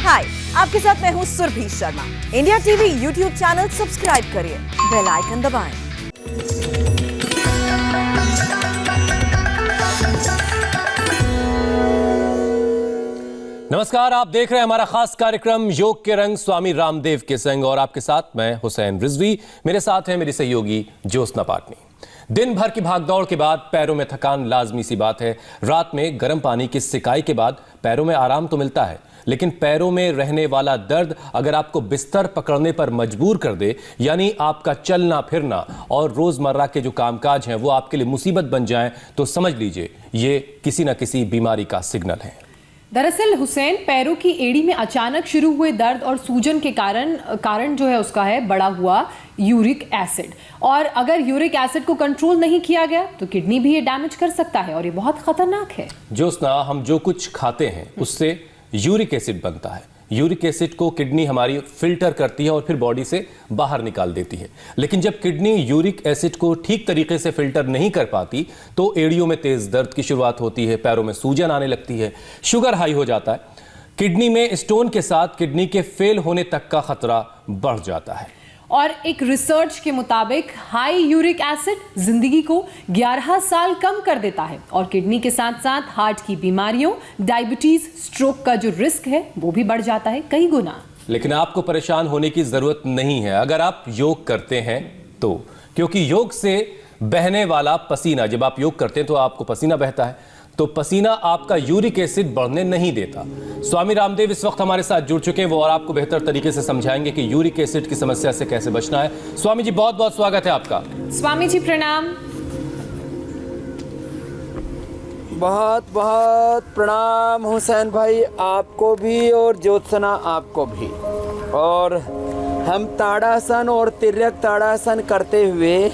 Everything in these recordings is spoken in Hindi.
हाय, आपके साथ मैं हूँ Surabhi Sharma. India TV YouTube channel subscribe करिए, बेल आइकन दबाएं। नमस्कार, आप देख रहे हैं हमारा खास कार्यक्रम योग के रंग स्वामी रामदेव के संग और आपके साथ मैं हुसैन रिजवी। मेरे साथ हैं मेरी सहयोगी ज्योत्सना पाटनी। दिन भर की भागदौड़ के बाद पैरों में थकान लाजमी सी बात है। रात में गर्म पानी की सिकाई के बाद पैरों में आराम तो मिलता है, लेकिन पैरों में रहने वाला दर्द अगर आपको बिस्तर पकड़ने पर मजबूर कर दे, यानी आपका चलना फिरना और रोजमर्रा के जो कामकाज हैं वो आपके लिए मुसीबत बन जाएं, तो समझ लीजिए ये किसी न किसी बीमारी का सिग्नल है। दरअसल हुसैन, पैरों की एड़ी में अचानक शुरू हुए दर्द और सूजन के कारण जो है उसका है बढ़ा हुआ यूरिक एसिड। और अगर यूरिक एसिड को कंट्रोल नहीं किया गया तो किडनी भी ये डैमेज कर सकता है और ये बहुत खतरनाक है। ज्योत्सना, हम जो कुछ खाते हैं उससे यूरिक एसिड बनता है। यूरिक एसिड को किडनी हमारी फिल्टर करती है और फिर बॉडी से बाहर निकाल देती है। लेकिन जब किडनी यूरिक एसिड को ठीक तरीके से फिल्टर नहीं कर पाती तो एड़ियों में तेज दर्द की शुरुआत होती है, पैरों में सूजन आने लगती है, शुगर हाई हो जाता है, किडनी में स्टोन के साथ किडनी के फेल होने तक का खतरा बढ़ जाता है। और एक रिसर्च के मुताबिक हाई यूरिक एसिड जिंदगी को 11 साल कम कर देता है और किडनी के साथ साथ हार्ट की बीमारियों, डायबिटीज, स्ट्रोक का जो रिस्क है वो भी बढ़ जाता है कई गुना। लेकिन आपको परेशान होने की जरूरत नहीं है अगर आप योग करते हैं तो, क्योंकि योग से बहने वाला पसीना, जब आप योग करते हैं तो आपको पसीना बहता है, तो पसीना आपका यूरिक एसिड बढ़ने नहीं देता। स्वामी रामदेव इस वक्त हमारे साथ जुड़ चुके हैं, वो और आपको बेहतर तरीके से समझाएंगे कि यूरिक एसिड की समस्या से कैसे बचना है। स्वामी जी, बहुत बहुत स्वागत है आपका। स्वामी जी प्रणाम। बहुत बहुत प्रणाम हुसैन भाई, आपको भी और ज्योत्सना आपको भी। और हम ताड़ासन और तिर्यक ताड़ासन करते हुए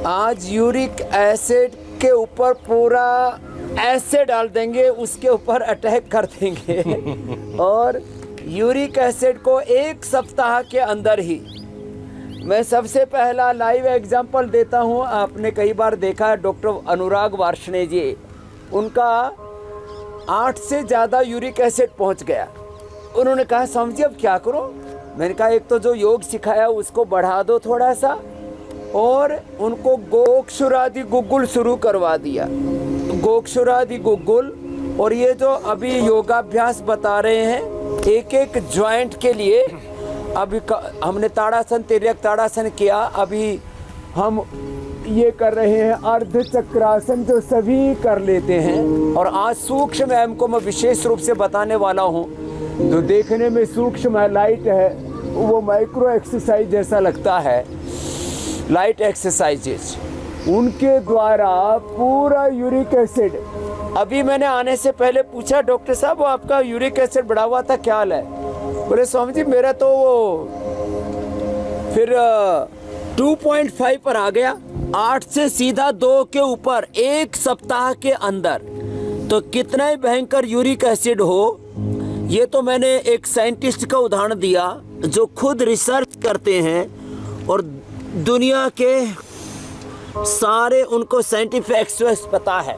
आज यूरिक एसिड के ऊपर पूरा एसिड डाल देंगे, उसके ऊपर अटैक कर देंगे। और यूरिक एसिड को 1 सप्ताह के अंदर ही, मैं सबसे पहला लाइव एग्जांपल देता हूं, आपने कई बार देखा है, डॉक्टर अनुराग वार्ष्णेय जी, उनका 8 से ज़्यादा यूरिक एसिड पहुंच गया। उन्होंने कहा समझिए अब क्या करो। मैंने कहा एक तो जो योग सिखाया उसको बढ़ा दो थोड़ा सा, और उनको गोक्षुरादि गुग्गुल शुरू करवा दिया। गोक्षुरादि गुग्गुल, और ये जो अभी योगाभ्यास बता रहे हैं एक एक जॉइंट के लिए, अभी हमने ताड़ासन तिर्यक ताड़ासन किया, अभी हम ये कर रहे हैं अर्ध चक्रासन, जो सभी कर लेते हैं। और आज सूक्ष्म व्यायाम को मैं विशेष रूप से बताने वाला हूँ। जो देखने में सूक्ष्म लाइट है वो माइक्रो एक्सरसाइज जैसा लगता है, लाइट एक्सरसाइजेज, उनके द्वारा पूरा यूरिक एसिड। अभी मैंने आने से पहले पूछा डॉक्टर साहब वो आपका यूरिक एसिड बढ़ा हुआ था, क्या हाल है? बोले स्वामी जी मेरा तो वो फिर 2.5 पर आ गया, 8 से सीधा 2 के ऊपर 1 सप्ताह के अंदर। तो कितना ही भयंकर यूरिक एसिड हो, ये तो मैंने एक साइंटिस्ट का उदाहरण दिया जो खुद रिसर्च करते हैं और दुनिया के सारे उनको साइंटिफिक एक्सपर्ट्स पता है।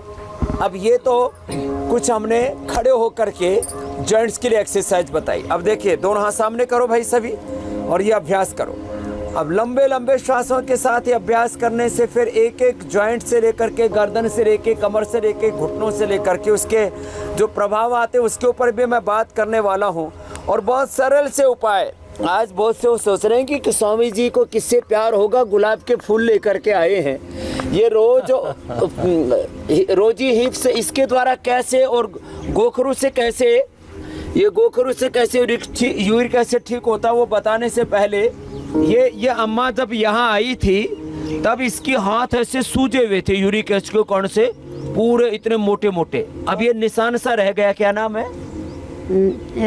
अब ये तो कुछ हमने खड़े होकर के जॉइंट्स के लिए एक्सरसाइज बताई। अब देखिए, दोनों हाथ सामने करो भाई सभी, और ये अभ्यास करो। अब लंबे लंबे श्वासों के साथ ये अभ्यास करने से फिर एक एक जॉइंट से लेकर के, गर्दन से लेकर, कमर से लेकर, घुटनों से लेकर के उसके जो प्रभाव आते हैं उसके ऊपर भी मैं बात करने वाला हूँ। और बहुत सरल से उपाय। आज बहुत से वो सोच रहे हैं कि स्वामी जी को किससे प्यार होगा, गुलाब के फूल लेकर के आए हैं। ये रोजी हिप्स, इसके द्वारा कैसे, और गोखरू से कैसे, ये गोखरू से कैसे यूरिक एसिड ठीक होता है वो बताने से पहले, ये अम्मा जब यहाँ आई थी तब इसकी हाथ ऐसे सूजे हुए थे यूरिक एसिड के कारण से, पूरे इतने मोटे मोटे। अब ये निशान सा रह गया। क्या नाम है?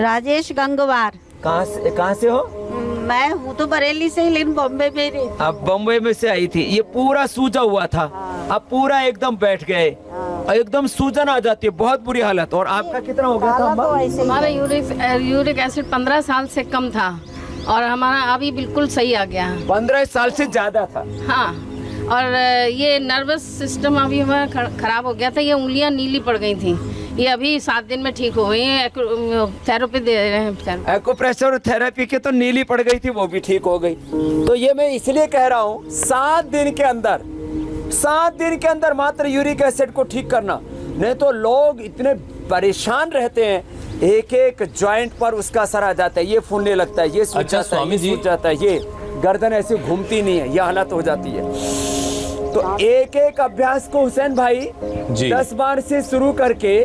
राजेश गंगवार। कहाँ से हो? मैं हूँ तो बरेली से, लेकिन बॉम्बे में रहती। अब बॉम्बे में से आई थी। ये पूरा सूजा हुआ था, अब पूरा एकदम बैठ गए, एकदम सूजन आ जाती है, बहुत बुरी हालत। और आपका कितना हो गया था? हमारा यूरिक एसिड 15 साल से कम था और हमारा अभी बिल्कुल सही आ गया। 15 साल से ज्यादा था? हाँ, और ये नर्वस सिस्टम अभी हमारा खराब हो गया था, ये उंगलियां नीली पड़ गई थी, ये अभी 7 दिन में ठीक हो गई है। थेरेपी दे रहे हैं। एक्यूप्रेशर थेरेपी के तो नीली पड़ गई थी, वो भी ठीक हो गई। तो ये मैं इसलिए कह रहा हूँ 7 दिन के अंदर मात्र यूरिक एसिड को ठीक करना। नहीं तो लोग इतने परेशान रहते हैं, एक एक जॉइंट पर उसका असर आ जाता है, ये फूलने लगता है, ये सूज अच्छा, जाता है, स्वामी ये जी। सूज जाता है, ये गर्दन ऐसे घूमती नहीं है, ये हालत हो जाती है। तो एक एक अभ्यास को हुसैन भाई जी। 10 बार से शुरू करके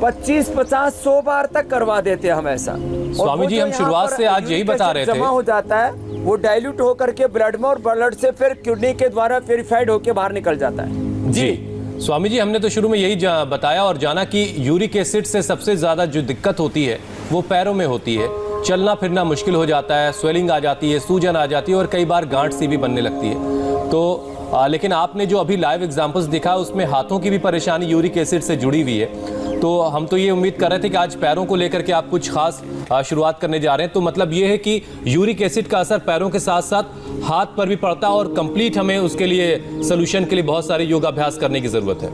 25, 50, 100 बार तक करवा देते हैं हम ऐसा। और स्वामी वो जी, जो हम यहाँ शुरुआत पर से आज यही यूरिक बता एसिड रहे थे। जमा हो जाता है, वो डाइल्यूट होकर के ब्लड में और ब्लड से फिर किडनी के द्वारा प्यूरिफाइड होकर बाहर निकल जाता है। जी स्वामी जी, हमने तो शुरू में यही बताया और जाना कि यूरिक एसिड से सबसे ज्यादा जो दिक्कत होती है वो पैरों में होती है। चलना फिरना मुश्किल हो जाता है, स्वेलिंग आ जाती है, सूजन आ जाती है और कई बार गांठ सी भी बनने लगती है। तो लेकिन आपने जो अभी लाइव एग्जांपल्स दिखा उसमें हाथों की भी परेशानी यूरिक एसिड से जुड़ी हुई है। तो हम तो ये उम्मीद कर रहे थे कि आज पैरों को लेकर के आप कुछ खास शुरुआत करने जा रहे हैं। तो मतलब ये है कि यूरिक एसिड का असर पैरों के साथ साथ हाथ पर भी पड़ता है और कंप्लीट हमें उसके लिए सोल्यूशन के लिए बहुत सारे योगाभ्यास करने की जरूरत है।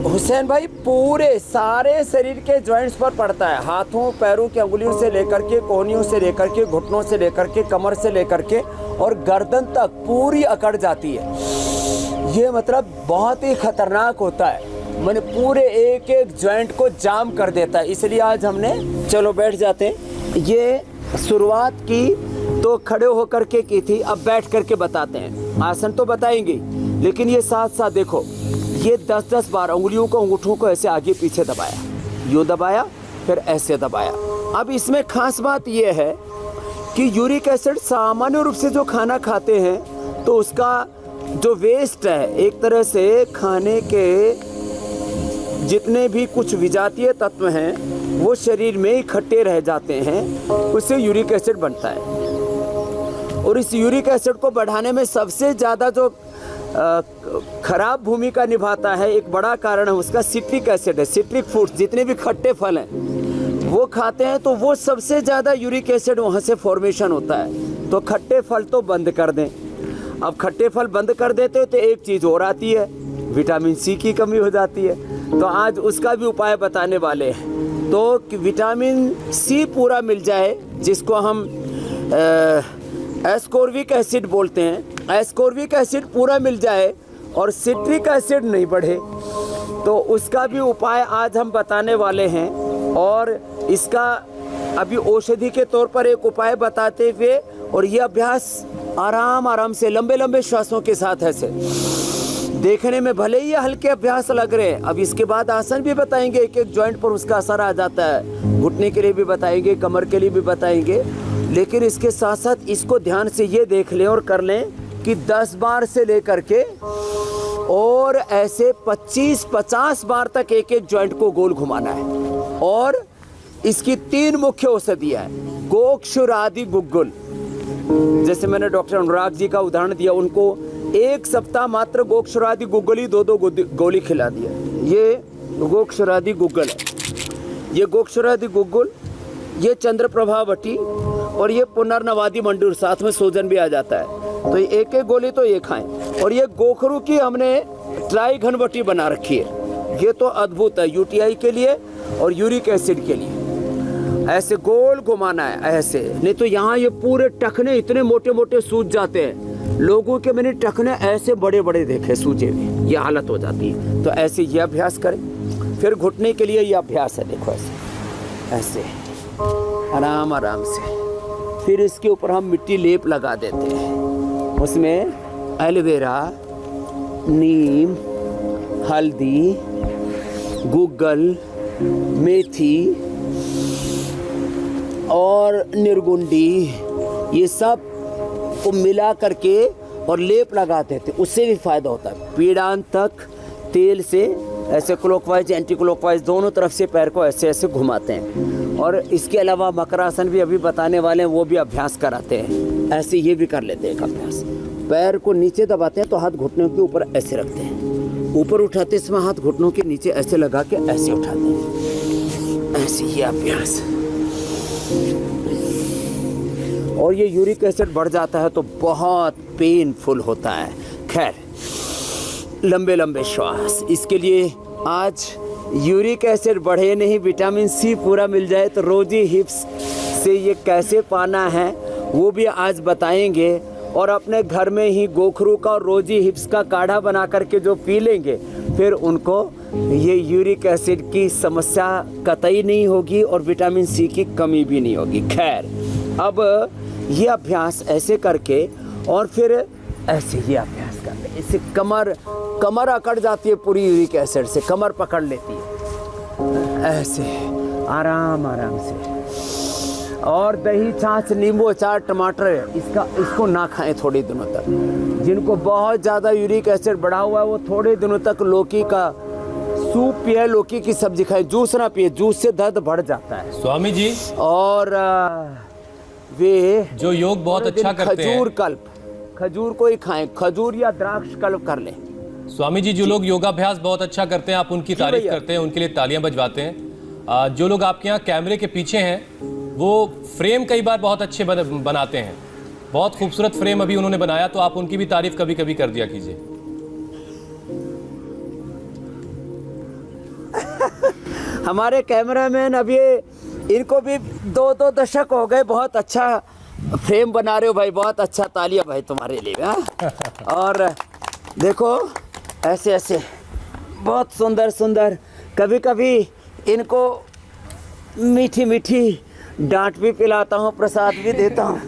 हुसैन भाई पूरे सारे शरीर के जॉइंट्स पर पड़ता है, हाथों पैरों की अंगुलियों से लेकर के, कोहनियों से लेकर के, घुटनों से लेकर के, कमर से लेकर के और गर्दन तक पूरी अकड़ जाती है। ये मतलब बहुत ही खतरनाक होता है, मैंने पूरे एक एक जॉइंट को जाम कर देता है। इसलिए आज हमने, चलो बैठ जाते हैं, ये शुरुआत की तो खड़े होकर के की थी, अब बैठ करके बताते हैं। आसन तो बताएंगे लेकिन ये साथ साथ देखो, ये 10-10 बार उंगलियों को, अंगूठों को ऐसे आगे पीछे दबाया, यूँ दबाया, फिर ऐसे दबाया। अब इसमें खास बात ये है कि यूरिक एसिड सामान्य रूप से जो खाना खाते हैं तो उसका जो वेस्ट है, एक तरह से खाने के जितने भी कुछ विजातीय तत्व हैं वो शरीर में इकट्ठे रह जाते हैं, उससे यूरिक एसिड बनता है। और इस यूरिक एसिड को बढ़ाने में सबसे ज़्यादा जो खराब भूमिका निभाता है, एक बड़ा कारण है उसका सिट्रिक एसिड है। सिट्रिक फूड्स, जितने भी खट्टे फल हैं वो खाते हैं तो वो सबसे ज़्यादा यूरिक एसिड वहाँ से फॉर्मेशन होता है। तो खट्टे फल तो बंद कर दें। अब खट्टे फल बंद कर देते हो तो एक चीज़ और आती है, विटामिन सी की कमी हो जाती है। तो आज उसका भी उपाय बताने वाले हैं। तो विटामिन सी पूरा मिल जाए, जिसको हम एस्कोर्बिक एसिड बोलते हैं, एस्कोर्बिक एसिड पूरा मिल जाए और सिट्रिक एसिड नहीं बढ़े, तो उसका भी उपाय आज हम बताने वाले हैं। और इसका अभी औषधि के तौर पर एक उपाय बताते हुए, और ये अभ्यास आराम आराम से लंबे लंबे श्वासों के साथ ऐसे, देखने में भले ही हल्के अभ्यास लग रहे हैं। अब इसके बाद आसन भी बताएंगे, एक एक जॉइंट पर उसका असर आ जाता है, घुटने के लिए भी बताएंगे, कमर के लिए भी बताएंगे। लेकिन इसके साथ साथ इसको ध्यान से ये देख लें और कर लें कि 10 बार से लेकर के और ऐसे 25-50 बार तक एक एक जॉइंट को गोल घुमाना है। और इसकी 3 मुख्य औषधियाँ हैं। गोक्षुरादि गुग्गुल, जैसे मैंने डॉक्टर अनुराग जी का उदाहरण दिया, उनको 1 सप्ताह मात्र गोक्षुरादि गुग्गुल ही 2-2 गोली खिला दिया। ये गोक्षुरादि गुग्गुल है, ये गोक्षुरादि गुग्गुल, ये चंद्र प्रभावटी और ये पुनर्नवादी मंडूर, साथ में सोजन भी आ जाता है। तो ये एक एक गोली तो ये खाएं। और ये गोखरू की हमने ट्राई घनवटी बना रखी है, ये तो अद्भुत है यूटीआई के लिए और यूरिक एसिड के लिए। ऐसे गोल घुमाना है ऐसे, नहीं तो यहाँ ये पूरे टखने इतने मोटे मोटे सूज जाते हैं। लोगों के मैंने टखने ऐसे बड़े बड़े देखे सूजे हुए, ये हालत हो जाती है। तो ऐसे ये अभ्यास करें। फिर घुटने के लिए ये अभ्यास है, देखो ऐसे ऐसे आराम आराम से। फिर इसके ऊपर हम मिट्टी लेप लगा देते हैं, उसमें एलोवेरा, नीम, हल्दी, गूगल, मेथी और निर्गुंडी, ये सब को मिला करके और लेप लगा देते, उससे भी फायदा होता है। पीड़ांत तक तेल से ऐसे क्लॉकवाइज एंटी क्लॉकवाइज दोनों तरफ से पैर को ऐसे ऐसे घुमाते हैं। और इसके अलावा मकरासन भी अभी बताने वाले हैं, वो भी अभ्यास कराते हैं। ऐसे ये भी कर लेते हैं एक अभ्यास। पैर को नीचे दबाते हैं तो हाथ घुटनों के ऊपर ऐसे रखते हैं, ऊपर उठाते समय हाथ घुटनों के नीचे ऐसे लगा के ऐसे उठाते हैं, ऐसे ये अभ्यास। और ये यूरिक एसिड बढ़ जाता है तो बहुत पेनफुल होता है। खैर लंबे लंबे श्वास। इसके लिए आज यूरिक एसिड बढ़े नहीं, विटामिन सी पूरा मिल जाए, तो रोजी हिप्स से ये कैसे पाना है वो भी आज बताएंगे। और अपने घर में ही गोखरू का और रोजी हिप्स का काढ़ा बना करके जो पी लेंगे, फिर उनको ये यूरिक एसिड की समस्या कतई नहीं होगी और विटामिन सी की कमी भी नहीं होगी। खैर, अब ये अभ्यास ऐसे करके और फिर ऐसे ये अभ्यास करते, इससे कमर अकड़ जाती है पूरी यूरिक एसिड से, कमर पकड़ लेती है ऐसे आराम आराम से। और दही, छाछ, नींबू, अचार, टमाटर इसको ना खाएं थोड़े दिनों तक। जिनको बहुत ज़्यादा यूरिक एसिड बढ़ा हुआ है वो थोड़े दिनों तक लौकी का सूप पिए, लौकी की सब्जी खाएं, जूस ना पिए, जूस से दर्द बढ़ जाता है। स्वामी जी, और वे जो योग बहुत अच्छा करते हैं, खजूर को ही खाएं, खजूर या द्राक्ष कल्प कर लें। स्वामी जी, जो लोग योगाभ्यास बहुत अच्छा करते हैं, आप उनकी तारीफ करते हैं, उनके लिए तालियां बजवाते हैं। जो लोग आपके यहाँ कैमरे के पीछे हैं वो फ्रेम कई बार बहुत अच्छे बनाते हैं, बहुत खूबसूरत फ्रेम अभी उन्होंने बनाया, तो आप उनकी भी तारीफ कभी कभी कर दिया कीजिए। हमारे कैमरामैन अभी इनको भी 2 दशक हो गए, बहुत अच्छा फ्रेम बना रहे हो भाई, बहुत अच्छा, तालियां भाई तुम्हारे लिए। और देखो ऐसे ऐसे बहुत सुंदर सुंदर, कभी कभी इनको मीठी मीठी डांट भी पिलाता हूँ, प्रसाद भी देता हूँ,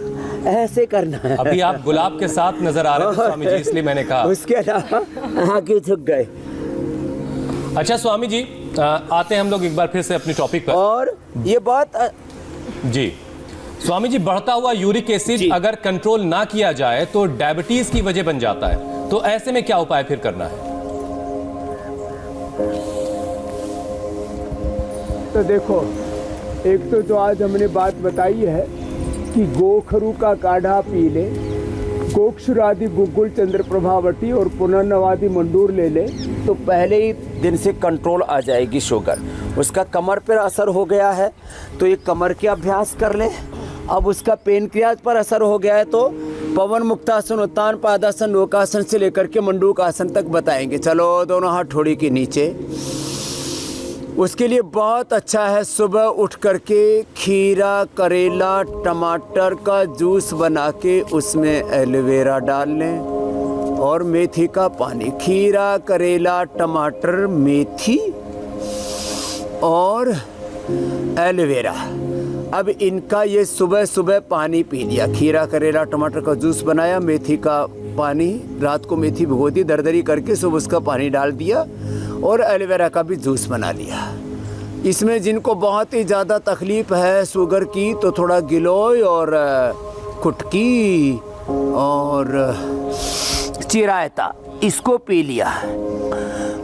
ऐसे करना है। अभी आप गुलाब के साथ नजर आ रहे थे स्वामी जी, इसलिए मैंने कहा। उसके अलावा आगे झुक गए। अच्छा स्वामी जी, आते हैं हम लोग एक बार फिर से अपनी टॉपिक पर। और ये बात जी स्वामी जी, बढ़ता हुआ यूरिक एसिड अगर कंट्रोल ना किया जाए तो डायबिटीज की वजह बन जाता है, तो ऐसे में क्या उपाय फिर करना है? तो देखो, एक तो जो आज हमने बात बताई है कि गोखरू का काढ़ा पी ले, गोक्षुरादि गुग्गुल चंद्र प्रभावटी और पुनर्नवादि मंडूर ले ले, तो पहले ही दिन से कंट्रोल आ जाएगी शुगर। उसका कमर पर असर हो गया है तो ये कमर के अभ्यास कर ले। अब उसका पेनक्रियाज पर असर हो गया है तो पवन मुक्तासन, उत्तान पादासन, नौकासन से लेकर के मंडूक आसन तक बताएंगे। चलो, दोनों हाथ ठोड़ी के नीचे। उसके लिए बहुत अच्छा है सुबह उठ करके खीरा, करेला, टमाटर का जूस बना के उसमें एलोवेरा डाल लें और मेथी का पानी। खीरा, करेला, टमाटर, मेथी और एलोवेरा। अब इनका ये सुबह सुबह पानी पी लिया। खीरा, करेला, टमाटर का जूस बनाया, मेथी का पानी, रात को मेथी भिगो दी दरदरी करके, सुबह उसका पानी डाल दिया और एलोवेरा का भी जूस बना लिया। इसमें जिनको बहुत ही ज़्यादा तकलीफ़ है शुगर की तो थोड़ा गिलोय और कुटकी और चिरायता इसको पी लिया।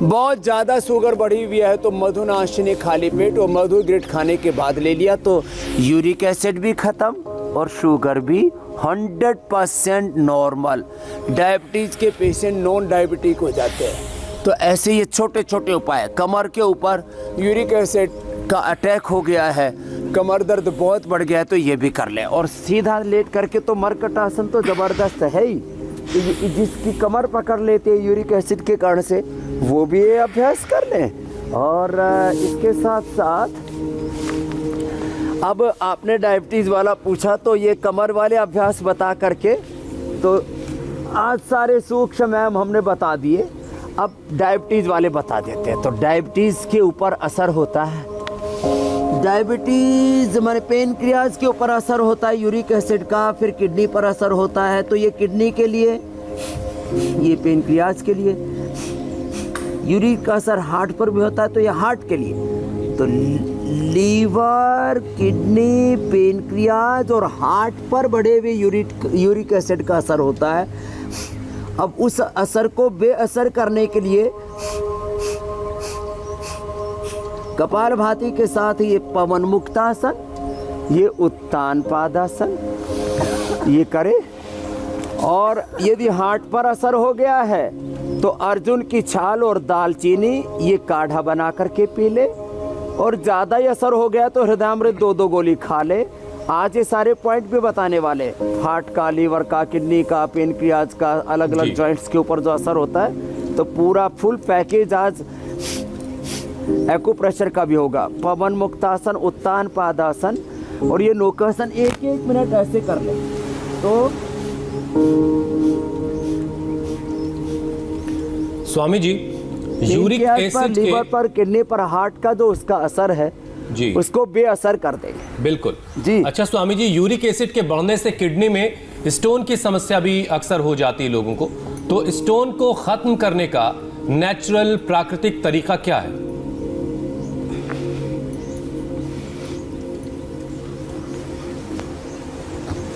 बहुत ज़्यादा शुगर बढ़ी हुई है तो मधुनाशिनी खाली पेट और मधु ग्रेट खाने के बाद ले लिया तो यूरिक एसिड भी ख़त्म और शुगर भी 100% नॉर्मल। डायबिटीज़ के पेशेंट नॉन डायबिटिक हो जाते हैं। तो ऐसे ये छोटे छोटे उपाय। कमर के ऊपर यूरिक एसिड का अटैक हो गया है, कमर दर्द बहुत बढ़ गया है, तो ये भी कर ले। और सीधा लेट करके तो मरकटासन तो ज़बरदस्त है ही, जिसकी कमर पकड़ लेते हैं यूरिक एसिड के कारण से, वो भी ये अभ्यास कर लें। और इसके साथ साथ अब आपने डायबिटीज़ वाला पूछा तो ये कमर वाले अभ्यास बता करके तो आज सारे सूक्ष्म मैम हमने बता दिए। अब डायबिटीज़ वाले बता देते हैं। तो डायबिटीज़ के ऊपर असर होता है, डायबिटीज़ हमारे पेनक्रियाज के ऊपर असर होता है यूरिक एसिड का, फिर किडनी पर असर होता है। तो ये किडनी के लिए, ये पेनक्रियाज के लिए। यूरिक का असर हार्ट पर भी होता है तो ये हार्ट के लिए। तो लीवर, किडनी, पेनक्रियाज और हार्ट पर बढ़े हुए यूरिक एसिड का असर होता है। अब उस असर को बेअसर करने के लिए कपालभाति के साथ ये पवन मुक्तासन, ये उत्तान पादासन ये करे। और यदि हार्ट पर असर हो गया है तो अर्जुन की छाल और दालचीनी ये काढ़ा बना करके पी ले। और ज़्यादा ही असर हो गया तो हृदयामृत 2-2 गोली खा ले। आज ये सारे पॉइंट भी बताने वाले, हार्ट का, लीवर का, किडनी का, पेनक्रियाज का, अलग अलग जॉइंट्स के ऊपर जो असर होता है तो पूरा फुल पैकेज आज एक्यूप्रेशर का भी होगा। पवन मुक्तासन, उत्तान पादासन और ये नौकासन 1-1 मिनट ऐसे कर लें तो स्वामी जी, यूरिक एसिड के लीवर पर, किडनी पर, हार्ट का जो उसका असर है जी उसको बेअसर कर देंगे। बिल्कुल जी। अच्छा स्वामी जी, यूरिक एसिड के बढ़ने से किडनी में स्टोन की समस्या भी अक्सर हो जाती है लोगों को, तो स्टोन को खत्म करने का नेचुरल प्राकृतिक तरीका क्या है?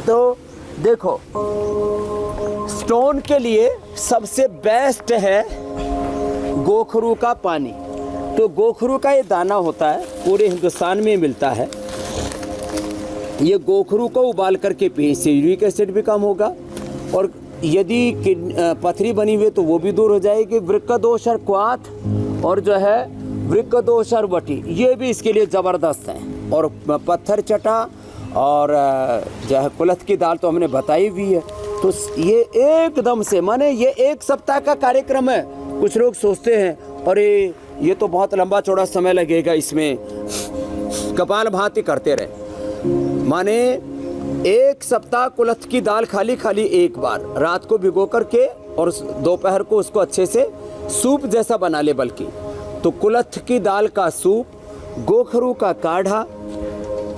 तो देखो, स्टोन के लिए सबसे बेस्ट है गोखरू का पानी। तो गोखरू का ये दाना होता है, पूरे हिंदुस्तान में मिलता है। ये गोखरू को उबाल करके पिए, इससे यूरिक एसिड भी कम होगा और यदि पथरी बनी हुई है तो वो भी दूर हो जाएगी। वृक्क दोष और क्वाथ और जो है वृक्क दोष और वटी, ये भी इसके लिए ज़बरदस्त हैं। और पत्थर चटा और जो है कुलथ की दाल तो हमने बताई भी है। तो ये एकदम से, माने ये 1 सप्ताह का कार्यक्रम है। कुछ लोग सोचते हैं अरे ये तो बहुत लंबा चौड़ा समय लगेगा, इसमें कपाल भाती करते रहे। माने 1 सप्ताह कुलथ की दाल खाली खाली एक बार रात को भिगो करके और दोपहर को उसको अच्छे से सूप जैसा बना ले। बल्कि तो कुलथ की दाल का सूप, गोखरू का काढ़ा,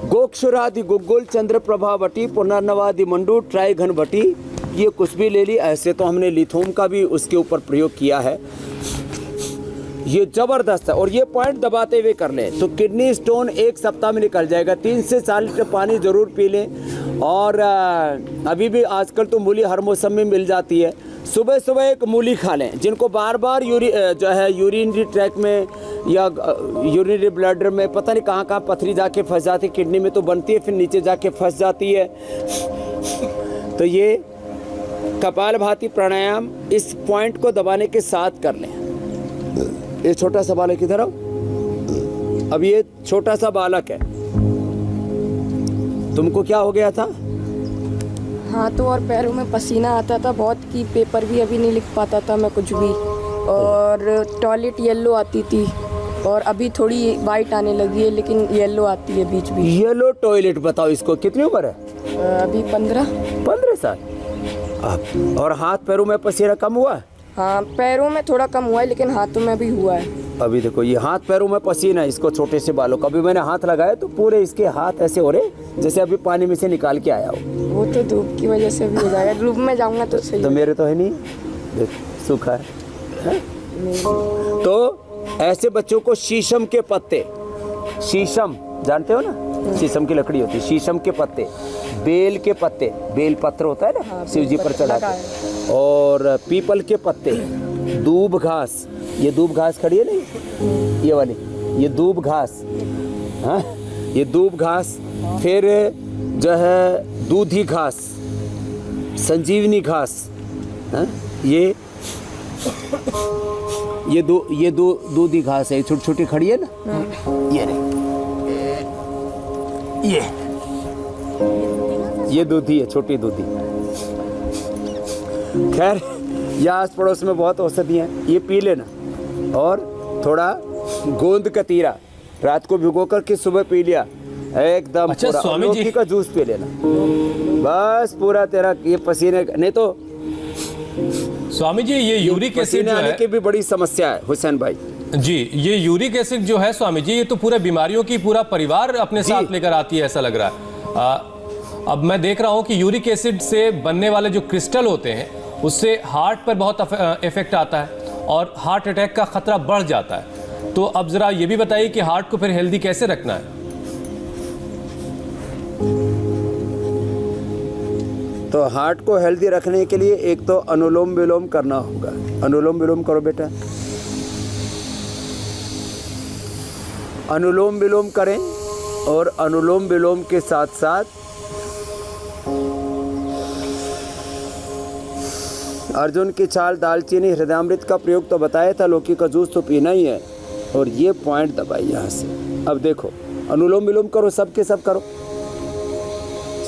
गोक्षुरादि गुग्गुल, चंद्र प्रभावटी, पुनर्नवादि मंडू, ट्राई घनवटी, ये कुछ भी ले ली। ऐसे तो हमने लिथोम का भी उसके ऊपर प्रयोग किया है। ये ज़बरदस्त है और ये पॉइंट दबाते हुए कर लें तो किडनी स्टोन 1 सप्ताह में निकल जाएगा। 3 से 4 लीटर पानी ज़रूर पी लें। और अभी भी आजकल तो मूली हर मौसम में मिल जाती है। सुबह सुबह एक मूली खा लें। जिनको बार बार यूरिनरी ट्रैक में या यूरिनरी ब्लडर में पता नहीं कहाँ कहाँ पथरी जाके फंस जाती है, किडनी में तो बनती है फिर नीचे जाके फंस जाती है। तो ये कपाल भाती प्राणायाम इस पॉइंट को दबाने के साथ कर लें। ये छोटा सा बालक इधर आओ। अब ये छोटा सा बालक है, तुमको क्या हो गया था? हाथों और पैरों में पसीना आता था बहुत, कि पेपर भी अभी नहीं लिख पाता था मैं कुछ भी, और टॉयलेट येलो आती थी और अभी थोड़ी वाइट आने लगी है लेकिन येलो आती है बीच बीच। येलो टॉयलेट, बताओ इसको कितनी उम्र है? अभी 15 साल। और हाथ पैरों में पसीना कम हुआ? हाँ, पैरों में थोड़ा कम हुआ है लेकिन हाथों में भी हुआ है। अभी देखो ये हाथ पैरों में पसीना है इसको, छोटे से बालों का। अभी मैंने हाथ लगाया तो पूरे इसके हाथ ऐसे हो रहे जैसे अभी पानी में से निकाल के आया हो। वो तो धूप की वजह से भी हो जाएगा, धूप में जाऊंगा तो सही। तो मेरे तो है नहीं, देख सूखा है। तो ऐसे बच्चों को शीशम के पत्ते, शीशम जानते हो ना, शीशम की लकड़ी होती है, शीशम के पत्ते, बेल के पत्ते, बेल पत्र होता है ना शिव जी पर चढ़ाते, और पीपल के पत्ते, दूब घास, ये दूब घास खड़ी है नहीं, ये वाली, ये दूब घास, हाँ ये दूब घास, फिर जो है दूधी घास, संजीवनी घास, हाँ ये दूधी घास है, छोटी छोटी खड़ी है ना, ये नहीं, ये दूधी है, छोटी दूधी। खैर ये आस पड़ोस में बहुत औषधियाँ हैं, ये पी लेना। और थोड़ा गोंद कतीरा रात को भिगो करके सुबह पी लिया एकदम। अच्छा पूरा स्वामी जी का जूस पी लेना, बस पूरा तेरा ये पसीने, नहीं तो स्वामी जी ये यूरिक एसिड जो आने है की भी बड़ी समस्या है हुसैन भाई जी, ये यूरिक एसिड जो है स्वामी जी, ये तो पूरे बीमारियों की पूरा परिवार अपने साथ लेकर आती है ऐसा लग रहा है। अब मैं देख रहा हूं कि यूरिक एसिड से बनने वाले जो क्रिस्टल होते हैं उससे हार्ट पर बहुत इफेक्ट आता है और हार्ट अटैक का खतरा बढ़ जाता है। तो अब जरा ये भी बताइए कि हार्ट को फिर हेल्दी कैसे रखना है? तो हार्ट को हेल्दी रखने के लिए एक तो अनुलोम विलोम करना होगा। अनुलोम विलोम करो बेटा, अनुलोम विलोम करें। और अनुलोम विलोम के साथ साथ अर्जुन की छाल, दालचीनी, हृदयामृत का प्रयोग तो बताया था, लौकी का जूस तो पीना ही है। और ये पॉइंट दबाई यहाँ से। अब देखो अनुलोम विलोम करो, सब के सब करो,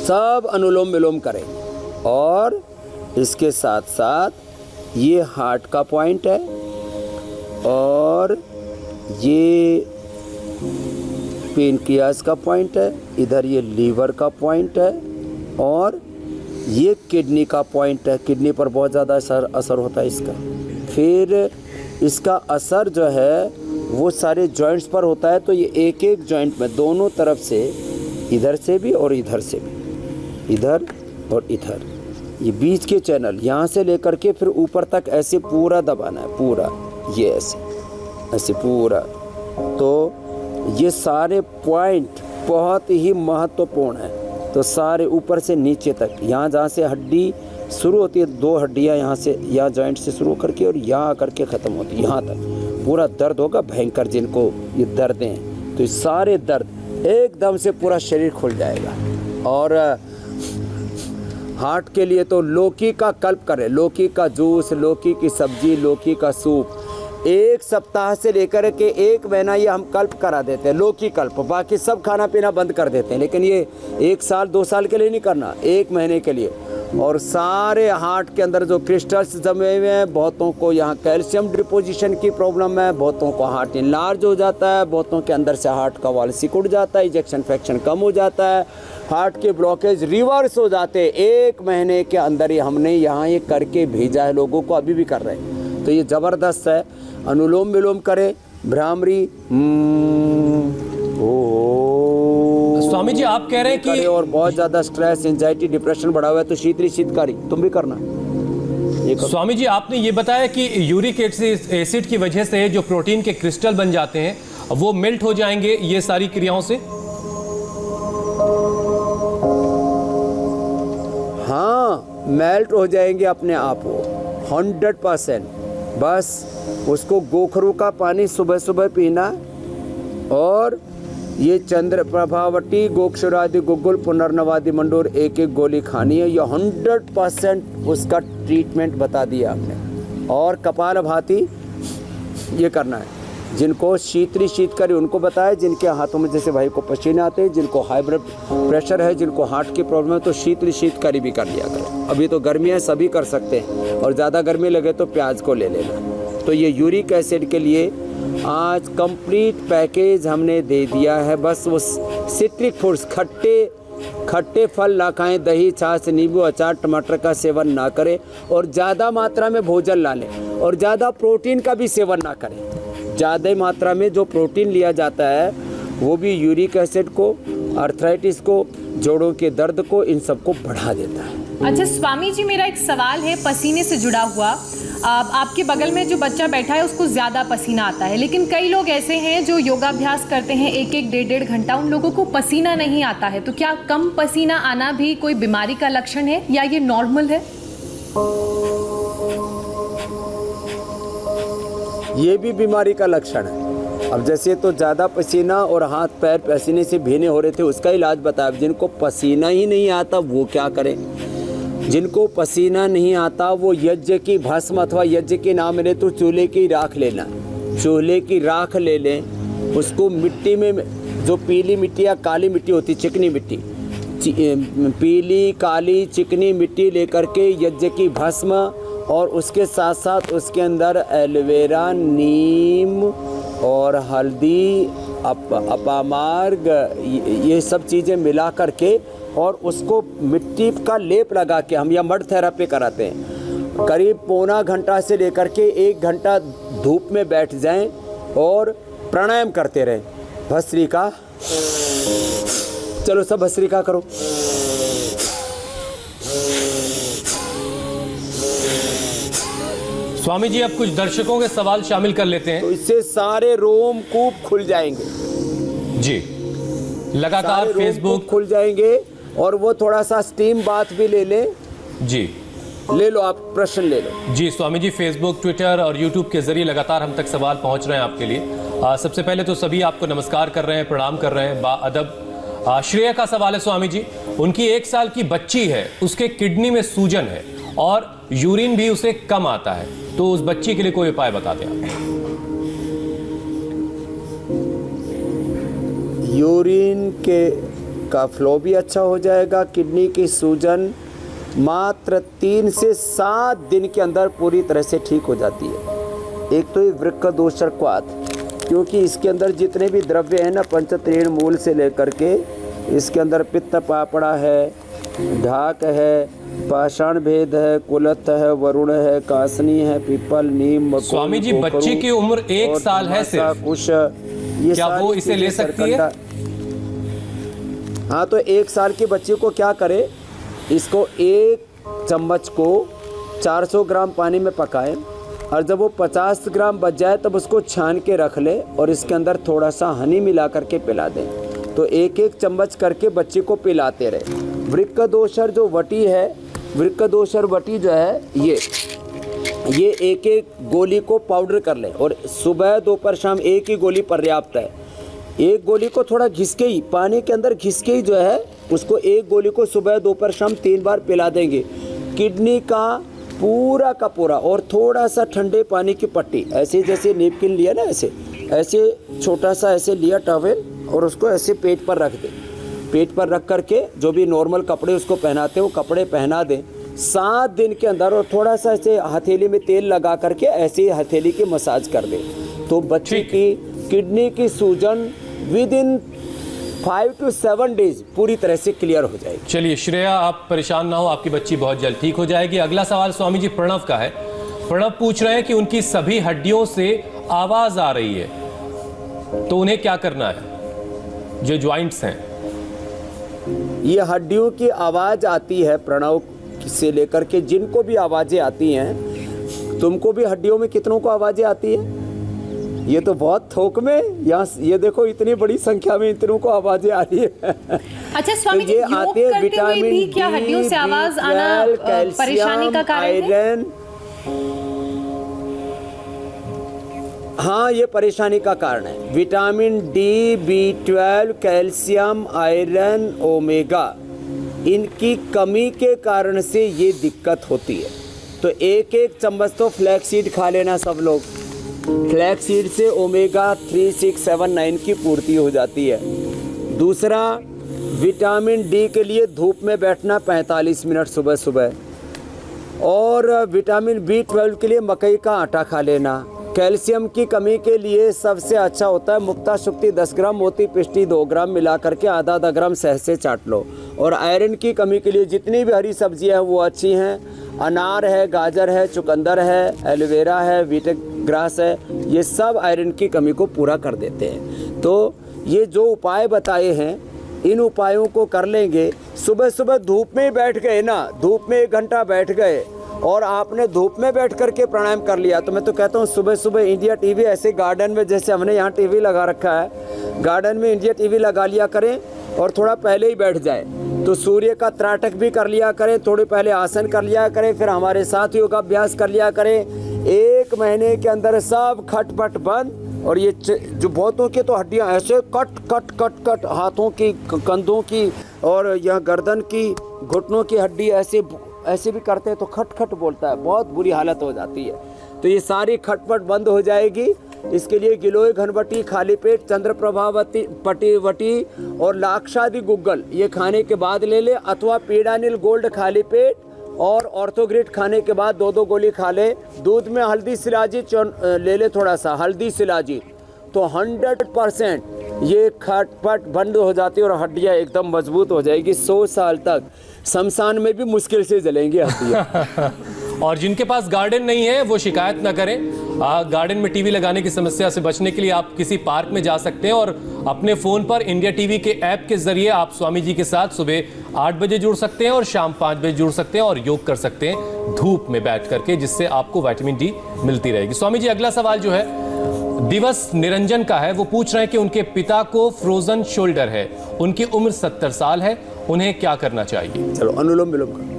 सब अनुलोम विलोम करें। और इसके साथ साथ ये हार्ट का पॉइंट है, और ये पेनक्रियास का पॉइंट है, इधर ये लीवर का पॉइंट है और ये किडनी का पॉइंट है। किडनी पर बहुत ज़्यादा असर होता है इसका। फिर इसका असर जो है वो सारे जॉइंट्स पर होता है। तो ये एक एक जॉइंट में दोनों तरफ से, इधर से भी और इधर से भी, इधर और इधर, ये बीच के चैनल यहाँ से लेकर के फिर ऊपर तक ऐसे पूरा दबाना है, पूरा ये ऐसे ऐसे पूरा। तो ये सारे पॉइंट बहुत ही महत्वपूर्ण है। तो सारे ऊपर से नीचे तक, यहाँ जहाँ से हड्डी शुरू होती है, 2 हड्डियाँ यहाँ से, यहाँ जॉइंट से शुरू करके और यहाँ आकर के ख़त्म होती है, यहाँ तक पूरा दर्द होगा भयंकर। जिनको ये दर्द हैं तो ये सारे दर्द एकदम से पूरा शरीर खुल जाएगा। और हार्ट के लिए तो लौकी का कल्प करें, लौकी का जूस, लौकी की सब्जी, लौकी का सूप। 1 सप्ताह से लेकर के 1 महीना ये हम कल्प करा देते हैं, लौकी कल्प। बाकी सब खाना पीना बंद कर देते हैं, लेकिन ये 1 साल 2 साल के लिए नहीं करना, 1 महीने के लिए। और सारे हार्ट के अंदर जो क्रिस्टल्स जमे हुए हैं, बहुतों को यहाँ कैल्शियम डिपोजिशन की प्रॉब्लम है, बहुतों को हार्ट इनलार्ज हो जाता है, बहुतों के अंदर से हार्ट का वाल सिकुड़ जाता है, इजेक्शन फ्रैक्शन कम हो जाता है, हार्ट के ब्लॉकेज रिवर्स हो जाते हैं। 1 महीने के अंदर ही हमने यहाँ ये करके भेजा है लोगों को, अभी भी कर रहे हैं। तो ये ज़बरदस्त है। अनुलोम विलोम करें, भ्रामरी, स्वामी जी आप कह रहे हैं कि और बहुत ज़्यादा स्ट्रेस, एंजाइटी, डिप्रेशन बढ़ा हुआ है तो शीतली शीतकारी तुम भी करना। स्वामी जी आपने ये बताया कि यूरिक एसिड की वजह से जो प्रोटीन के क्रिस्टल बन जाते हैं वो मेल्ट हो जाएंगे ये सारी क्रियाओं से। हाँ, मेल्ट हो जाएंगे अपने आप वो 100%। बस उसको गोखरू का पानी सुबह सुबह पीना और ये चंद्र प्रभावटी, गोक्षरादि गुग्गुल, पुनर्नवादि मंडूर 1-1 गोली खानी है। ये 100% उसका ट्रीटमेंट बता दिया आपने। और कपाल भाती ये करना है। जिनको शीतली शीतकारी उनको बताया, जिनके हाथों में जैसे भाई को पसीने आते हैं, जिनको हाई ब्लड प्रेशर है, जिनको हार्ट की प्रॉब्लम है, तो शीतली शीतकारी भी कर लिया करें। अभी तो गर्मी है, सभी कर सकते हैं। और ज़्यादा गर्मी लगे तो प्याज को ले लेना। तो ये यूरिक एसिड के लिए आज कंप्लीट पैकेज हमने दे दिया है। बस वो सिट्रिक फूड्स, खट्टे फल ना खाएं, दही, छाछ, नींबू, अचार, टमाटर का सेवन ना करें और ज़्यादा मात्रा में भोजन ला लें। और ज़्यादा प्रोटीन का भी सेवन ना करें। ज़्यादा मात्रा में जो प्रोटीन लिया जाता है वो भी यूरिक एसिड को, आर्थराइटिस को, जोड़ों के दर्द को, इन सबको बढ़ा देता है। अच्छा स्वामी जी, मेरा एक सवाल है पसीने से जुड़ा हुआ। आपके बगल में जो बच्चा बैठा है उसको ज़्यादा पसीना आता है, लेकिन कई लोग ऐसे हैं जो योगाभ्यास करते हैं 1-1, 1.5 घंटा, उन लोगों को पसीना नहीं आता है। तो क्या कम पसीना आना भी कोई बीमारी का लक्षण है या ये नॉर्मल है? ये भी बीमारी का लक्षण है। अब जैसे तो ज़्यादा पसीना और हाथ पैर पसीने से भीने हो रहे थे, उसका इलाज बताया। जिनको पसीना ही नहीं आता वो क्या करें? जिनको पसीना नहीं आता वो यज्ञ की भस्म अथवा यज्ञ के नाम मिले तो चूल्हे की राख लेना। चूल्हे की राख ले लें, उसको मिट्टी में, जो पीली मिट्टी या काली मिट्टी होती, चिकनी मिट्टी, पीली काली चिकनी मिट्टी लेकर के यज्ञ की भस्म और उसके साथ साथ उसके अंदर एलोवेरा, नीम और हल्दी, अपामार्ग, ये सब चीज़ें मिला करके और उसको मिट्टी का लेप लगा के हम या मड थेरेपी कराते हैं। करीब पौना घंटा से लेकर के 1 घंटा धूप में बैठ जाएं और प्राणायाम करते रहें। भस्त्रिका, चलो सब भस्त्रिका करो। स्वामी जी अब कुछ दर्शकों के सवाल शामिल कर लेते हैं। तो इससे सारे रोमकूप खुल जाएंगे जी। लगातार फेसबुक खुल जाएंगे और वो थोड़ा सा स्टीम बाथ भी ले लें जी। ले लो, आप प्रश्न ले लो जी। स्वामी जी फेसबुक, ट्विटर और यूट्यूब के जरिए लगातार हम तक सवाल पहुंच रहे हैं आपके लिए। सबसे पहले तो सभी आपको नमस्कार कर रहे हैं, प्रणाम कर रहे हैं, बाअदब। श्रेया का सवाल है स्वामी जी, उनकी 1 साल की बच्ची है, उसके किडनी में सूजन है और यूरिन भी उसे कम आता है, तो उस बच्ची के लिए कोई उपाय बता दें आप। यूरिन का फ्लो भी अच्छा हो जाएगा। किडनी की सूजन मात्र 3 से 7 दिन के अंदर पूरी तरह से ठीक हो जाती है। एक तो ये वृक्क दोषरक्वात, क्योंकि इसके अंदर जितने भी द्रव्य हैं ना, पंचत्रीण मूल से लेकर के इसके अंदर पित्त पापड़ा है, ढाक है, पाषाण भेद है, कुलत है, वरुण है, कासनी है, पीपल, नीम, मकोन, स्वामी जी, कोकरू बच्ची की उम्र 1 साल है सिर्फ, कुश, ये क्या वो सारी इसे ले चीजें सकती है? हाँ, तो 1 साल की बच्ची को क्या करे, इसको 1 चम्मच को 400 ग्राम पानी में पकाएं, और जब वो 50 ग्राम बच जाए तब उसको छान के रख ले और इसके अंदर थोड़ा सा हनी मिला करके पिला दें। तो 1-1 चम्मच करके बच्चे को पिलाते रहे। वृक्क दोषर जो वटी है, वृक्क दोषर वटी जो है, ये 1-1 गोली को पाउडर कर लें और सुबह दोपहर शाम 1 ही गोली पर्याप्त है। 1 गोली को थोड़ा घिसके ही, पानी के अंदर घिसके ही जो है उसको 1 गोली को सुबह दोपहर शाम 3 बार पिला देंगे। किडनी का पूरा और थोड़ा सा ठंडे पानी की पट्टी, ऐसे जैसे नेपकिन लिया ना, ऐसे छोटा सा ऐसे लिया टॉवेल और उसको ऐसे पेट पर रख दें। पेट पर रख करके जो भी नॉर्मल कपड़े उसको पहनाते हैं वो कपड़े पहना दें 7 दिन के अंदर, और थोड़ा सा ऐसे हथेली में तेल लगा करके ऐसे ही हथेली की मसाज कर दें, तो बच्चे की किडनी की सूजन विद इन 5 to 7 डेज पूरी तरह से क्लियर हो जाएगी। चलिए श्रेया, आप परेशान ना हो, आपकी बच्ची बहुत जल्द ठीक हो जाएगी। अगला सवाल स्वामी जी प्रणव का है। प्रणव पूछ रहे हैं कि उनकी सभी हड्डियों से आवाज आ रही है, तो उन्हें क्या करना है? जो ज्वाइंट्स हैं, ये हड्डियों की आवाज आती है प्रणव से लेकर के जिनको भी आवाजें आती हैं, तुमको भी हड्डियों में कितनों को आवाजें आती है? ये तो बहुत थोक में, यहाँ ये देखो इतनी बड़ी संख्या में इतनों को आवाजें आ रही है। अच्छा स्वामी जी, योग करते हुए भी क्या हड्डियों से आवाज आना परेशानी का कारण है? आयरन, हाँ, ये परेशानी का कारण है। Vitamin D, B12, calcium, iron, omega, इनकी कमी के कारण से ये दिक्कत होती है। तो 1-1 चम्मच तो फ्लैक्स सीड खा लेना सब लोग। फ्लैक्स सीड से ओमेगा 3, 6, 7, 9 की पूर्ति हो जाती है। दूसरा, विटामिन डी के लिए धूप में बैठना 45 मिनट सुबह सुबह, और विटामिन B12 के लिए मकई का आटा खा लेना। कैल्शियम की कमी के लिए सबसे अच्छा होता है मुक्ता शुक्ति 10 ग्राम, मोती पिष्टी 2 ग्राम मिला करके आधा ग्राम शहद से चाट लो। और आयरन की कमी के लिए जितनी भी हरी सब्जियां हैं वो अच्छी हैं। अनार है, गाजर है, चुकंदर है, एलोवेरा है, व्हीट ग्रास है, ये सब आयरन की कमी को पूरा कर देते हैं। तो ये जो उपाय बताए हैं, इन उपायों को कर लेंगे। सुबह सुबह धूप में ही बैठ गए ना, धूप में 1 घंटा बैठ गए और आपने धूप में बैठ करके प्राणायाम कर लिया, तो मैं तो कहता हूँ सुबह सुबह इंडिया टीवी ऐसे गार्डन में, जैसे हमने यहाँ टीवी लगा रखा है, गार्डन में इंडिया टीवी लगा लिया करें और थोड़ा पहले ही बैठ जाए, तो सूर्य का त्राटक भी कर लिया करें, थोड़े पहले आसन कर लिया करें, फिर हमारे साथ योगाभ्यास कर लिया करें। 1 महीने के अंदर सब खटपट बंद। और ये जो बहुतों की तो हड्डियाँ ऐसे कट, हाथों की, कंधों की, और यह गर्दन की, घुटनों की हड्डी ऐसे भी करते हैं तो खट बोलता है, बहुत बुरी हालत हो जाती है। तो ये सारी खटपट बंद हो जाएगी। इसके लिए गिलोय घनवटी, खाली पेट, चंद्र प्रभावती पटिवटी और लाक्षादि गुग्गल ये खाने के बाद ले ले, अथवा पीड़ानिल गोल्ड खाली पेट और ऑर्थोग्रिड खाने के बाद 2-2 गोली खा ले। दूध में हल्दी शिलाजीत ले ले, थोड़ा सा हल्दी शिलाजीत, तो 100% ये खटपट बंद हो जाती है और हड्डियाँ एकदम मजबूत हो जाएगी। 100 साल तक शमशान में भी मुश्किल से जलेंगे हड्डियाँ। और जिनके पास गार्डन नहीं है वो शिकायत ना करें। गार्डन में टीवी लगाने की समस्या से बचने के लिए आप किसी पार्क में जा सकते हैं और अपने फोन पर इंडिया टीवी के ऐप के जरिए आप स्वामी जी के साथ सुबह 8 बजे जुड़ सकते हैं और शाम 5 बजे जुड़ सकते हैं और योग कर सकते हैं धूप में बैठ करके, जिससे आपको विटामिन डी मिलती रहेगी। स्वामी जी, अगला सवाल जो है दिवस निरंजन का है। वो पूछ रहे हैं कि उनके पिता को फ्रोजन शोल्डर है, उनकी उम्र 70 साल है, उन्हें क्या करना चाहिए? चलो अनुलोम विलोम कर।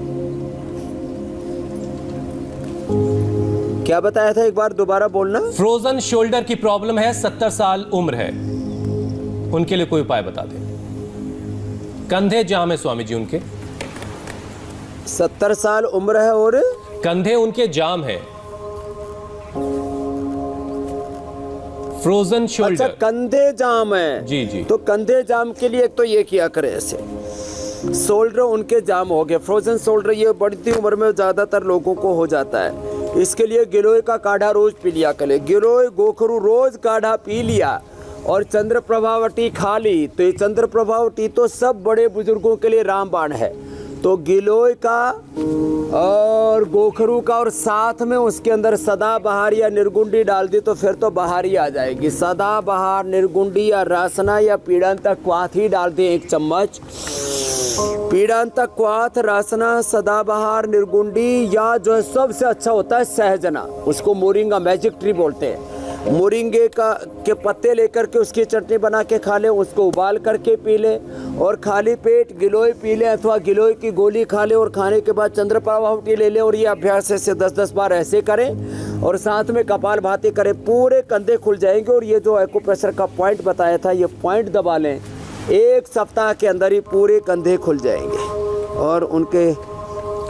क्या बताया था, एक बार दोबारा बोलना। फ्रोजन शोल्डर की प्रॉब्लम है, 70 साल उम्र है, उनके लिए कोई उपाय बता दें। कंधे जाम है स्वामी जी उनके, 70 साल उम्र है और कंधे उनके जाम है, फ्रोजन शोल्डर। अच्छा, कंधे जाम है। जी। तो कंधे जाम के लिए एक तो ये किया करें, ऐसे शोल्डर उनके जाम हो गए, फ्रोजन शोल्डर, ये बढ़ती उम्र में ज्यादातर लोगों को हो जाता है। इसके लिए गिलोय का काढ़ा रोज पी लिया करें। गिलोय गोखरू रोज काढ़ा पी लिया और चंद्र प्रभावटी खा ली तो ये चंद्र प्रभावटी तो सब बड़े बुजुर्गों के लिए रामबाण है। तो गिलोय का और गोखरू का और साथ में उसके अंदर सदाबहार या निर्गुंडी डाल दी तो फिर तो बहारी आ जाएगी। सदाबहार, निर्गुंडी या रासना या पीड़ांतक क्वाथ ही डाल दें 1 चम्मच। पीड़ांतक क्वाथ, रासना, सदाबहार, निर्गुंडी या जो है सबसे अच्छा होता है सहजना, उसको मोरिंगा मैजिक ट्री बोलते हैं। मोरिंगे के पत्ते लेकर के उसकी चटनी बना के खा लें, उसको उबाल करके पी लें और खाली पेट गिलोय पी लें अथवा गिलोय की गोली खा लें और खाने के बाद चंद्र प्रभावटी ले लें और ये अभ्यास ऐसे 10-10 बार ऐसे करें और साथ में कपाल भाती करें। पूरे कंधे खुल जाएंगे और ये जो एक्यूप्रेशर का पॉइंट बताया था ये पॉइंट दबा लें, 1 सप्ताह के अंदर ही पूरे कंधे खुल जाएंगे और उनके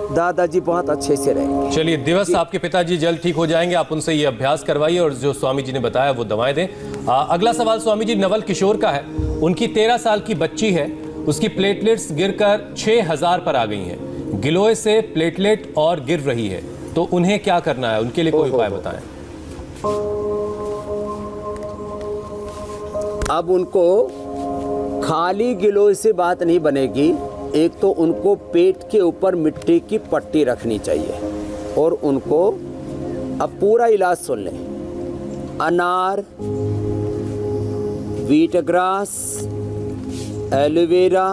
दादाजी बहुत अच्छे से रहेंगे। चलिए, दिवस आपके पिताजी जल्द ठीक हो जाएंगे, आप उनसे ये अभ्यास करवाइए और जो स्वामी जी ने बताया वो दवाएं दें। अगला सवाल स्वामी जी नवल किशोर का है। उनकी 13 साल की बच्ची है, उसकी प्लेटलेट्स गिरकर 6000 पर आ गई हैं। गिलोय से प्लेटलेट और गिर रही है, तो उन्हें क्या करना है, उनके लिए कोई उपाय बताएं। अब उनको खाली गिलोय से बात नहीं बनेगी। एक तो उनको पेट के ऊपर मिट्टी की पट्टी रखनी चाहिए और उनको अब पूरा इलाज सुन लें। अनार, व्हीट ग्रास, एलोवेरा,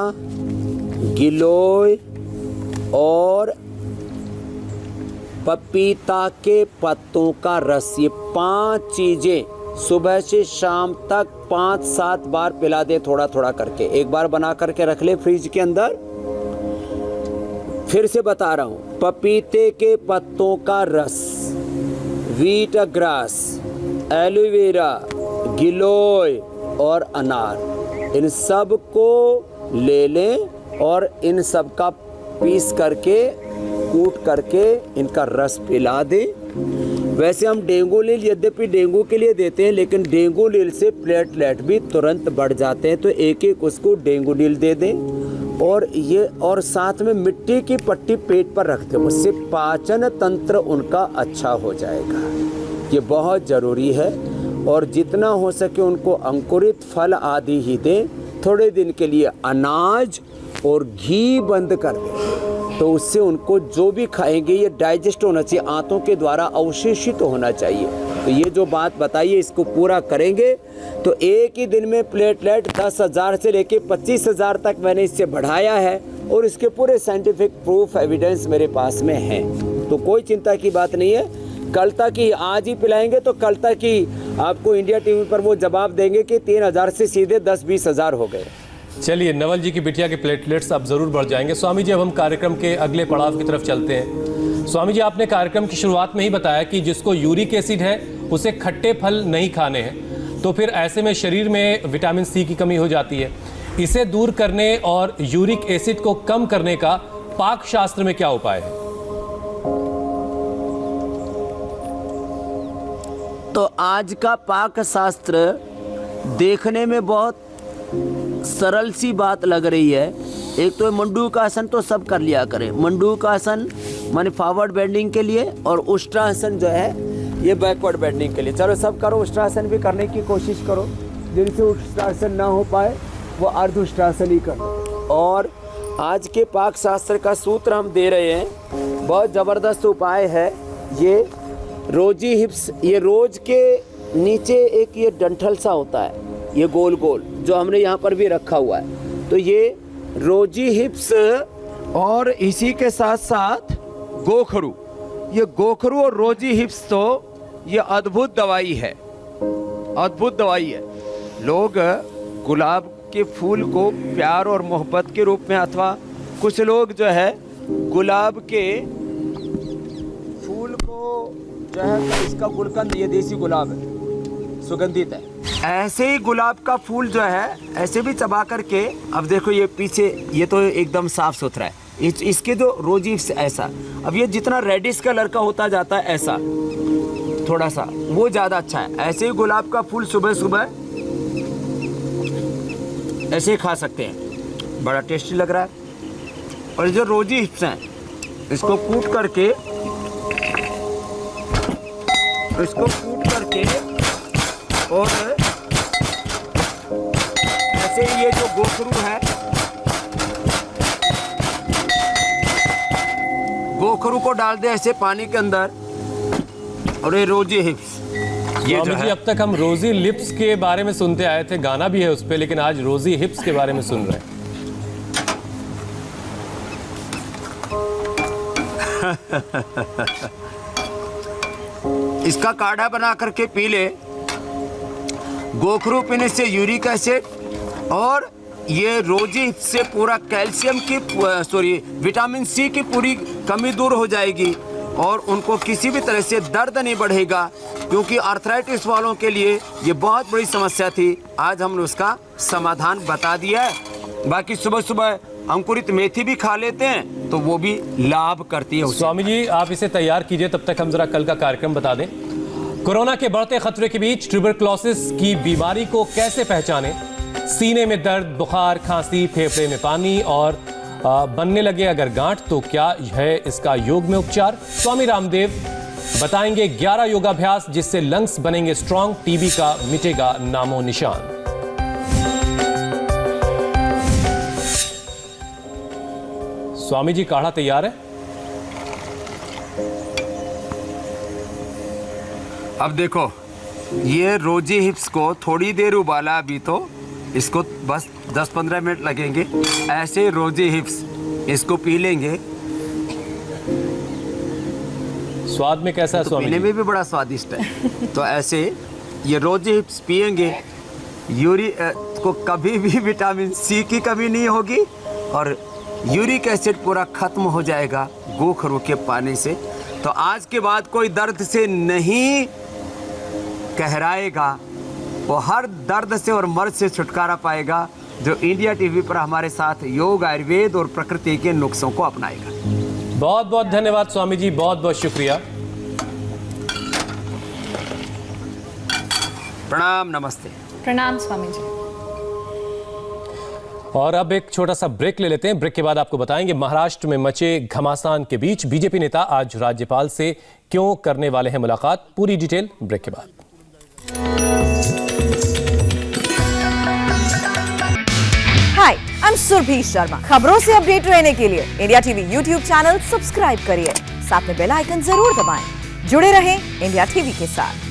गिलोय और पपीता के पत्तों का रस, ये 5 चीज़ें सुबह से शाम तक 5-7 बार पिला दे थोड़ा थोड़ा करके। एक बार बना करके रख ले फ्रिज के अंदर। फिर से बता रहा हूँ, पपीते के पत्तों का रस, व्हीट ग्रास, एलोवेरा, गिलोय और अनार, इन सब को ले लें और इन सब का पीस करके कूट करके इनका रस पिला दें। वैसे हम डेंगू नील यद्यपि डेंगू के लिए देते हैं, लेकिन डेंगू नील से प्लेटलेट भी तुरंत बढ़ जाते हैं, तो एक उसको डेंगू नील दे दें और साथ में मिट्टी की पट्टी पेट पर रख दें। उससे पाचन तंत्र उनका अच्छा हो जाएगा, ये बहुत ज़रूरी है। और जितना हो सके उनको अंकुरित फल आदि ही दें। थोड़े दिन के लिए अनाज और घी बंद कर दें, तो उससे उनको जो भी खाएंगे ये डाइजेस्ट होना चाहिए, आंतों के द्वारा अवशोषित होना चाहिए। तो ये जो बात बताइए इसको पूरा करेंगे तो एक ही दिन में प्लेटलेट 10,000 से लेके 25,000 तक मैंने इससे बढ़ाया है और इसके पूरे साइंटिफिक प्रूफ एविडेंस मेरे पास में है। तो कोई चिंता की बात नहीं है। कल तक ही, आज ही पिलाएंगे तो कल तक ही आपको इंडिया टीवी पर वो जवाब देंगे कि 3,000 से सीधे 10-20,000 हो गए। चलिए, नवल जी की बिटिया के प्लेटलेट्स अब जरूर बढ़ जाएंगे। स्वामी जी, अब हम कार्यक्रम के अगले पड़ाव की तरफ चलते हैं। स्वामी जी, आपने कार्यक्रम की शुरुआत में ही बताया कि जिसको यूरिक एसिड है उसे खट्टे फल नहीं खाने हैं, तो फिर ऐसे में शरीर में विटामिन सी की कमी हो जाती है। इसे दूर करने और यूरिक एसिड को कम करने का पाक शास्त्र में क्या उपाय है? तो आज का पाक शास्त्र देखने में बहुत सरल सी बात लग रही है। एक तो मंडूकासन तो सब कर लिया करें। मंडूकासन माने फॉरवर्ड बेंडिंग के लिए और उष्ट्रासन जो है ये बैकवर्ड बेंडिंग के लिए। चलो सब करो, उष्ट्रासन भी करने की कोशिश करो। जिनसे उष्ट्रासन ना हो पाए वो अर्ध उष्ट्रासन ही करो। और आज के पाक शास्त्र का सूत्र हम दे रहे हैं, बहुत ज़बरदस्त उपाय है ये। रोजी हिप्स, ये रोज के नीचे एक ये डंठल सा होता है, ये गोल गोल जो हमने यहाँ पर भी रखा हुआ है। तो ये रोजी हिप्स और इसी के साथ साथ गोखरू, ये गोखरू और रोजी हिप्स तो ये अद्भुत दवाई है, अद्भुत दवाई है। लोग गुलाब के फूल को प्यार और मोहब्बत के रूप में, अथवा कुछ लोग जो है गुलाब के फूल को जो है, इसका गुलकंद, ये देसी गुलाब है, सुगंधित है, ऐसे ही गुलाब का फूल जो है ऐसे भी चबा करके, अब देखो ये पीछे ये तो एकदम साफ सुथरा है, इसके जो रोजी ऐसा, अब ये जितना रेडिश कलर का होता जाता है ऐसा थोड़ा सा, वो ज़्यादा अच्छा है। ऐसे ही गुलाब का फूल सुबह सुबह ऐसे ही खा सकते हैं, बड़ा टेस्टी लग रहा है। और जो रोजी हिप्स हैं इसको कूट करके तो इसको कूट करके और ऐसे ये जो गोखरू है, गोखरू को डाल दे ऐसे पानी के अंदर। और ये रोजी हिप्स, ये स्वामी जो जी है अब तक हम रोजी लिप्स के बारे में सुनते आए थे, गाना भी है उस पे, लेकिन आज रोजी हिप्स के बारे में सुन रहे हैं। इसका काढ़ा बना करके पी ले। गोखरू पीने से यूरिक एसिड और ये रोजी से पूरा कैल्शियम की विटामिन सी की पूरी कमी दूर हो जाएगी और उनको किसी भी तरह से दर्द नहीं बढ़ेगा, क्योंकि आर्थराइटिस वालों के लिए ये बहुत बड़ी समस्या थी। आज हमने उसका समाधान बता दिया है। बाकी सुबह सुबह अंकुरित मेथी भी खा लेते हैं तो वो भी लाभ करती है उसे। स्वामी जी आप इसे तैयार कीजिए, तब तक हम जरा कल का कार्यक्रम बता दें। कोरोना के बढ़ते खतरे के बीच ट्यूबरक्लोसिस की बीमारी को कैसे पहचानें, सीने में दर्द, बुखार, खांसी, फेफड़े में पानी और बनने लगे अगर गांठ तो क्या है इसका योग में उपचार। स्वामी रामदेव बताएंगे 11 योगाभ्यास जिससे लंग्स बनेंगे स्ट्रांग, टीबी का मिटेगा नामो निशान। स्वामी जी काढ़ा तैयार है। अब देखो ये रोजी हिप्स को थोड़ी देर उबाला, अभी तो इसको बस 10-15 मिनट लगेंगे। ऐसे रोजी हिप्स इसको पी लेंगे। स्वाद में कैसा है तो स्वामी पीने जी? में भी बड़ा स्वादिष्ट है। तो ऐसे ये रोजी हिप्स पिएंगे, को कभी भी विटामिन सी की कमी नहीं होगी और यूरिक एसिड पूरा खत्म हो जाएगा गोखरू के पानी से। तो आज के बाद कोई दर्द से नहीं कहराएगा, वो हर दर्द से और मर्ज से छुटकारा पाएगा जो इंडिया टीवी पर हमारे साथ योग, आयुर्वेद और प्रकृति के नुस्खों को अपनाएगा। बहुत बहुत धन्यवाद स्वामी जी, बहुत बहुत शुक्रिया। प्रणाम, नमस्ते। प्रणाम स्वामी जी। और अब एक छोटा सा ब्रेक ले लेते हैं। ब्रेक के बाद आपको बताएंगे महाराष्ट्र में मचे घमासान के बीच बीजेपी नेता आज राज्यपाल से क्यों करने वाले हैं मुलाकात। पूरी डिटेल ब्रेक के बाद। हाय, आई एम सुरभि शर्मा। खबरों से अपडेट रहने के लिए India TV YouTube channel subscribe करिए, साथ में बेल आइकन जरूर दबाएं। जुड़े रहें इंडिया टीवी के साथ।